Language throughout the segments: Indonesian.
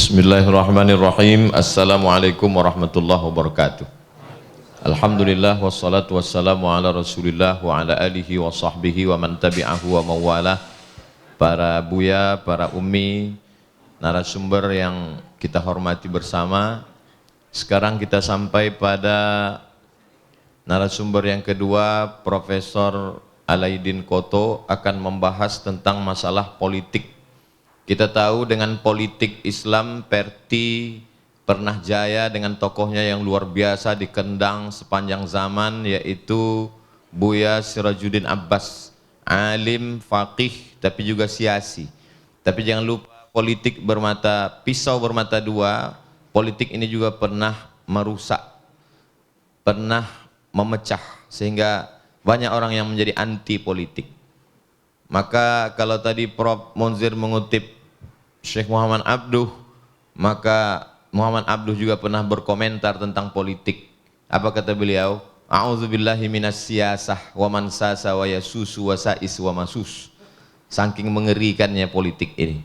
Bismillahirrahmanirrahim. Assalamualaikum warahmatullahi wabarakatuh. Alhamdulillah wassalatu wassalamu ala Rasulillah wa ala alihi wa sahbihi wa man tabi'ahu wa mawalah. Para buya, para ummi, narasumber yang kita hormati bersama. Sekarang kita sampai pada narasumber yang kedua, Profesor Alaidin Koto akan membahas tentang masalah politik. Kita tahu dengan politik Islam, Perti pernah jaya dengan tokohnya yang luar biasa dikendang sepanjang zaman, yaitu Buya Sirajuddin Abbas, alim, faqih, tapi juga siasi. Tapi jangan lupa politik pisau bermata dua, politik ini juga pernah merusak, pernah memecah, sehingga banyak orang yang menjadi anti politik. Maka kalau tadi Prof. Monzir mengutip Syekh Muhammad Abduh, maka Muhammad Abduh juga pernah berkomentar tentang politik. Apa kata beliau? A'udzubillahi minas siyasah wa man sasa wa yasusu wa sais wa masus. Saking mengerikannya politik ini.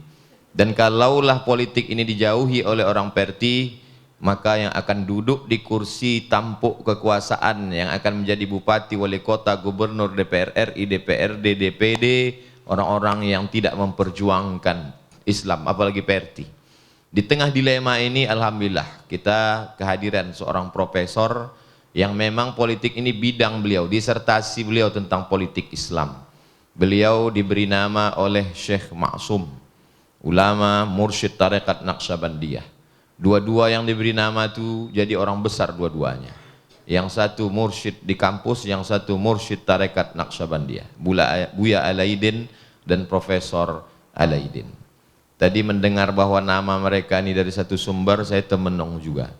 Dan kalaulah politik ini dijauhi oleh orang Perti, maka yang akan duduk di kursi tampuk kekuasaan, yang akan menjadi bupati, wali kota, gubernur, DPR RI, DPRD, DPD, orang-orang yang tidak memperjuangkan Islam, apalagi Perti. Di tengah dilema ini, alhamdulillah kita kehadiran seorang profesor yang memang politik ini bidang beliau, disertasi beliau tentang politik Islam. Beliau diberi nama oleh Syekh Ma'sum, ulama mursyid tarekat Naqsyabandiyah. Dua-dua yang diberi nama itu jadi orang besar dua-duanya. Yang satu mursyid di kampus, yang satu mursyid tarekat Naqsyabandiyah, Buya Alaidin dan Profesor Alaidin. Tadi mendengar bahwa nama mereka ini dari satu sumber, saya termenung juga.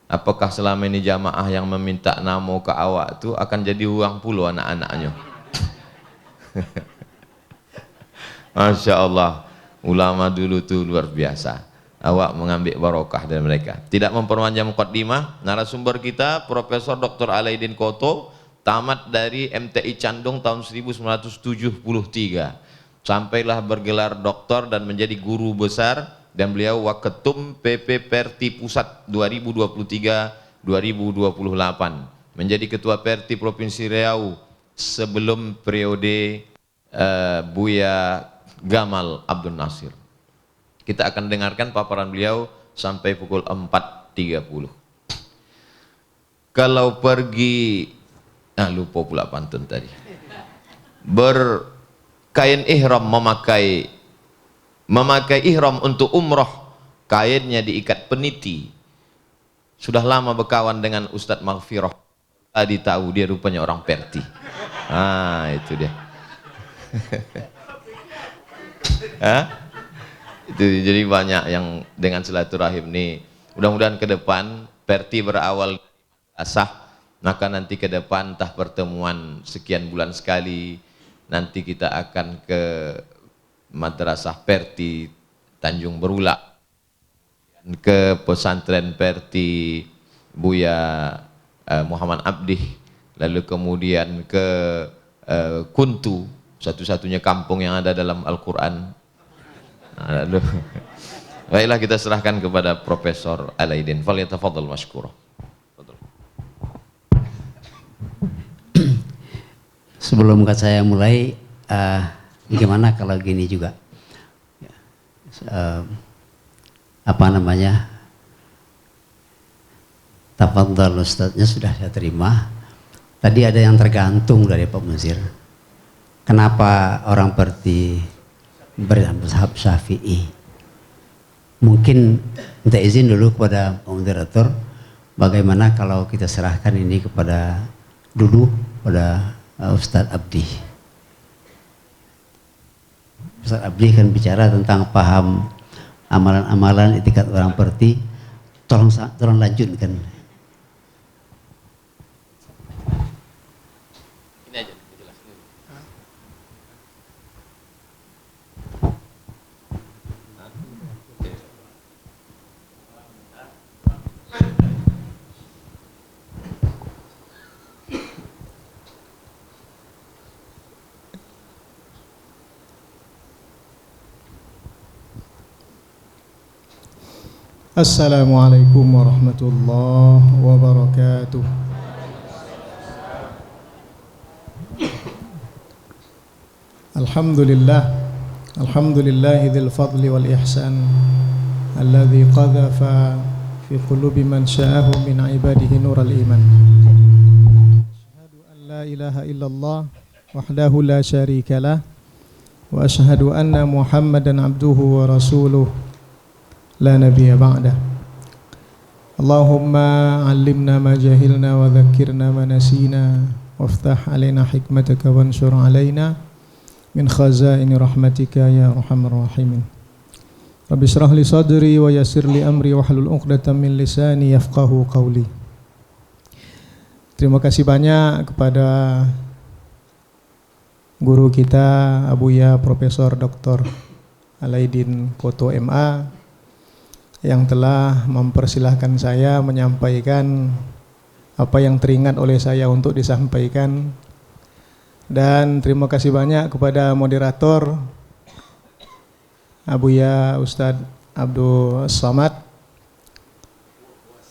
Apakah selama ini jamaah yang meminta namo ke awak itu akan jadi uang puluh anak-anaknya? Masya Allah, ulama dulu tuh luar biasa. Awak mengambil barokah dari mereka. Tidak memperpanjang mukaddimah, narasumber kita Profesor Dr. Alaidin Koto, tamat dari MTI Candung tahun 1973. Sampailah bergelar doktor dan menjadi guru besar, dan beliau Waketum PP Perti Pusat 2023-2028, menjadi ketua Perti Provinsi Riau sebelum periode Buya Gamal Abdul Nasir. Kita akan dengarkan paparan beliau sampai pukul 4.30. Kalau pergi, lupa pula pantun tadi, kain ihram, memakai ihram untuk umroh, kainnya diikat peniti. Sudah lama berkawan dengan Ustadz Maghfirah, tadi tahu dia rupanya orang Perti. Itu dia. Itu jadi banyak yang dengan silaturahim nih. Mudah-mudahan ke depan Perti berawal asah, maka nanti ke depan entah pertemuan sekian bulan sekali, nanti kita akan ke Madrasah Perti Tanjung Berulak, ke pesantren Perti Buya Muhammad Abdih, lalu kemudian ke Kuntu, satu-satunya kampung yang ada dalam Al-Quran. Baiklah, kita serahkan kepada Profesor Alaidin. Falyatafadhal mashkura. Sebelum saya mulai, gimana kalau gini juga, tafadhal Ustadznya sudah saya terima. Tadi ada yang tergantung dari Pak Munzir. Kenapa orang Perti bermazhab Syafi'i? Mungkin minta izin dulu kepada moderator, bagaimana kalau kita serahkan ini kepada Ustadz Abdi. Ustadz Abdi kan bicara tentang paham amalan-amalan etikat orang Perti. Tolong lanjutkan. Ini aja, jelasin. Assalamualaikum warahmatullahi wabarakatuh. Alhamdulillahil fadli wal ihsan alladzi qadhafa fi qulubi man sya'ahu min ibadihi nural iman. Asyhadu an la ilaha illallah wahdahu la syarikalah wa asyhadu anna Muhammadan abduhu wa rasuluh la nabiyya ba'dah. Allahumma 'allimna ma jahilna wa dhakkirna ma nasina waftah 'alaina hikmataka wansur 'alaina min khazaini rahmatika ya arhamar rahimin. Rabbi shrah li sadri wa yassir li amri wahlul 'uqdatam min lisani yafqahu qawli. Terima kasih banyak kepada guru kita Abuya Profesor Dr. Alaidin Koto MA yang telah mempersilahkan saya menyampaikan apa yang teringat oleh saya untuk disampaikan. Dan terima kasih banyak kepada moderator Abuya Ustadz Abdul Samad,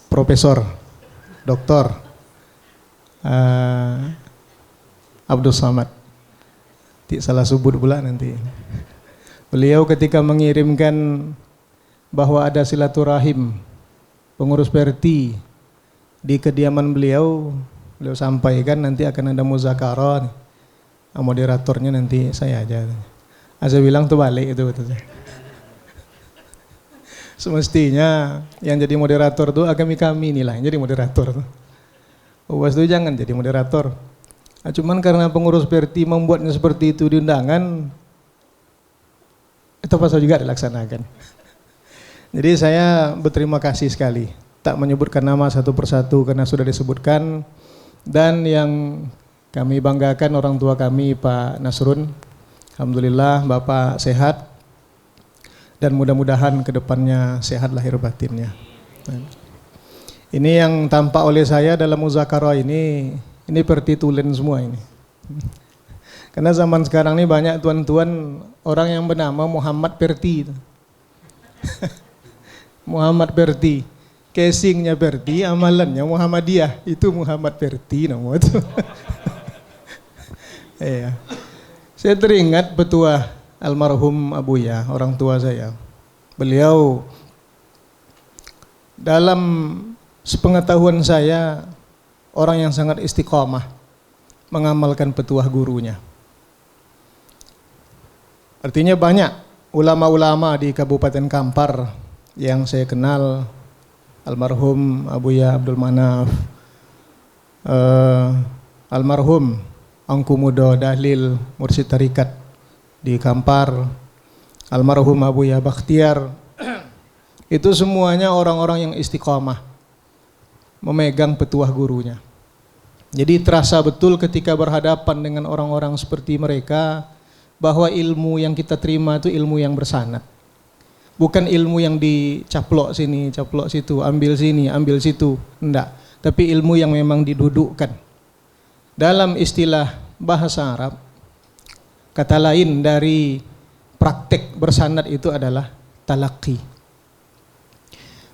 Profesor Dr. Abdul Samad. Tidak salah sebut pula nanti. Beliau ketika mengirimkan bahwa ada silaturahim pengurus Perti di kediaman beliau sampaikan nanti akan ada muzakarah. Moderatornya nanti saya aja. Saya bilang tuh balik itu betul. Semestinya yang jadi moderator tuh kami inilah yang jadi moderator tuh. Uwas tuh jangan jadi moderator. Cuman karena pengurus Perti membuatnya seperti itu di undangan, itu pasal juga dilaksanakan. Jadi saya berterima kasih sekali. Tak menyebutkan nama satu persatu karena sudah disebutkan. Dan yang kami banggakan orang tua kami Pak Nasrun, alhamdulillah Bapak sehat dan mudah-mudahan kedepannya sehat lahir batinnya. Ini yang tampak oleh saya dalam muzakarah ini pertitulen semua ini. Karena zaman sekarang ini banyak tuan-tuan orang yang bernama Muhammad Perti. Muhammad Perti, casingnya Perti, amalannya Muhammadiyah, itu Muhammad Perti nama itu. Iya. Saya teringat petua almarhum Abuya, orang tua saya. Beliau dalam sepengetahuan saya orang yang sangat istiqamah mengamalkan petuah gurunya. Artinya banyak ulama-ulama di Kabupaten Kampar yang saya kenal, almarhum Abuya Abdul Manaf, almarhum Angku Mudo Dahlil Mursyid Tarikat di Kampar, almarhum Abuya Bakhtiar. Itu semuanya orang-orang yang istiqamah memegang petuah gurunya. Jadi terasa betul ketika berhadapan dengan orang-orang seperti mereka bahwa ilmu yang kita terima itu ilmu yang bersanad. Bukan ilmu yang dicaplok sini, caplok situ, ambil sini, ambil situ, enggak. Tapi ilmu yang memang didudukkan. Dalam istilah bahasa Arab, kata lain dari praktek bersanad itu adalah talaqi.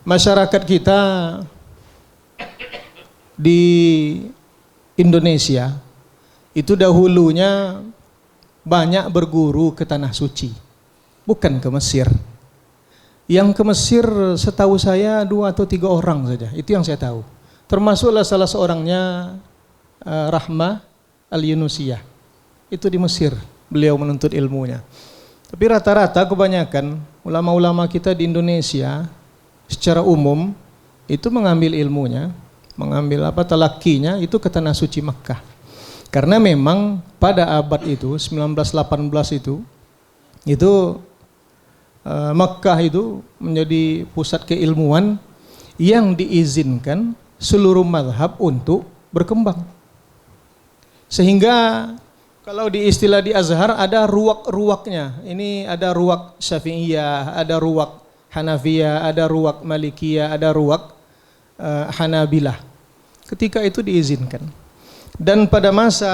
Masyarakat kita di Indonesia itu dahulunya banyak berguru ke tanah suci, bukan ke Mesir. Yang ke Mesir setahu saya 2 atau 3 orang saja, itu yang saya tahu. Termasuklah salah seorangnya Rahmah Al-Yunusiyah, itu di Mesir beliau menuntut ilmunya. Tapi rata-rata kebanyakan ulama-ulama kita di Indonesia secara umum itu mengambil ilmunya, mengambil talakinya itu ke tanah suci Makkah. Karena memang pada abad itu 1918 itu Makkah itu menjadi pusat keilmuan yang diizinkan seluruh mazhab untuk berkembang. Sehingga kalau di istilah di Azhar ada ruwak-ruwaknya. Ini ada ruwak Syafi'iyah, ada ruwak Hanafiyah, ada ruwak Malikiyah, ada ruwak Hanabilah. Ketika itu diizinkan. Dan pada masa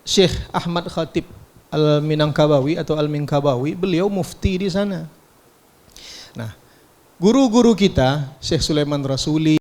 Syekh Ahmad Khatib Al-Minangkabawi atau Al-Minkabawi, beliau mufti di sana. Nah, guru-guru kita, Syekh Sulaiman Rasuli,